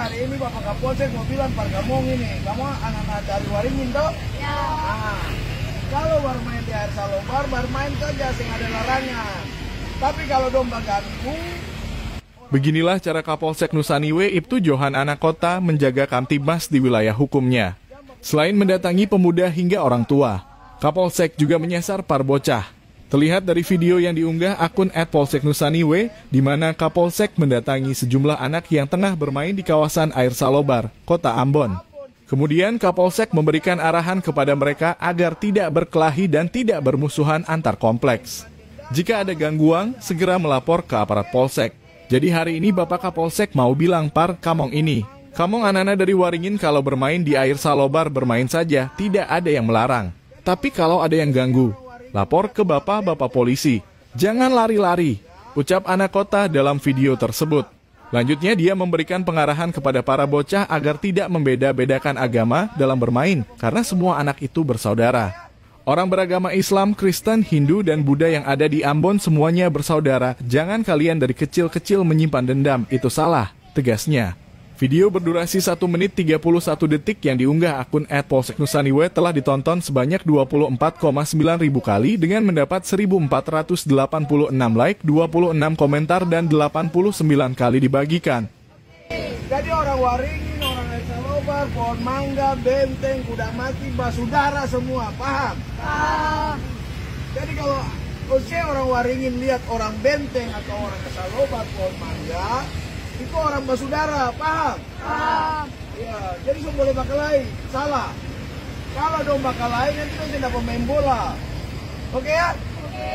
hari ini Bapak Kapolsek mau bilang Pak Kamong ini, kamu anak-anak dari Waringin toh? Ya. Nah, kalau bermain di air salobar, bermain saja sing ada larangan. Tapi kalau domba ganggu. Beginilah cara Kapolsek Nusa Niwe Ibtu Johan Anakota menjaga Kamtibmas di wilayah hukumnya. Selain mendatangi pemuda hingga orang tua, Kapolsek juga menyasar para bocah. Terlihat dari video yang diunggah akun @polsek Nusa Niwe, di mana Kapolsek mendatangi sejumlah anak yang tengah bermain di kawasan air salobar, Kota Ambon. Kemudian Kapolsek memberikan arahan kepada mereka agar tidak berkelahi dan tidak bermusuhan antar kompleks. Jika ada gangguan, segera melapor ke aparat Polsek. Jadi hari ini Bapak Kapolsek mau bilang Par Kamong ini, Kamong anak-anak dari Waringin kalau bermain di air salobar bermain saja, tidak ada yang melarang. Tapi kalau ada yang ganggu, lapor ke bapak-bapak polisi. Jangan lari-lari, ucap Anakota dalam video tersebut. Lanjutnya dia memberikan pengarahan kepada para bocah agar tidak membeda-bedakan agama dalam bermain, karena semua anak itu bersaudara. Orang beragama Islam, Kristen, Hindu, dan Buddha yang ada di Ambon semuanya bersaudara. Jangan kalian dari kecil-kecil menyimpan dendam, itu salah, tegasnya. Video berdurasi 1 menit 31 detik yang diunggah akun @polsek Nusa Niwe telah ditonton sebanyak 24,9 ribu kali dengan mendapat 1.486 like, 26 komentar, dan 89 kali dibagikan. Jadi orang Waringin, orang air salobar, pohon mangga, benteng, kuda mati, basudara semua, paham? Paham. Jadi kalau orang Waringin lihat orang benteng atau orang air salobar, pohon mangga, itu orang basudara, paham? Paham. Ya, jadi semua boleh bakalahi, salah. Kalau dong bakalahi nanti dapat main bola. Oke ya? Oke.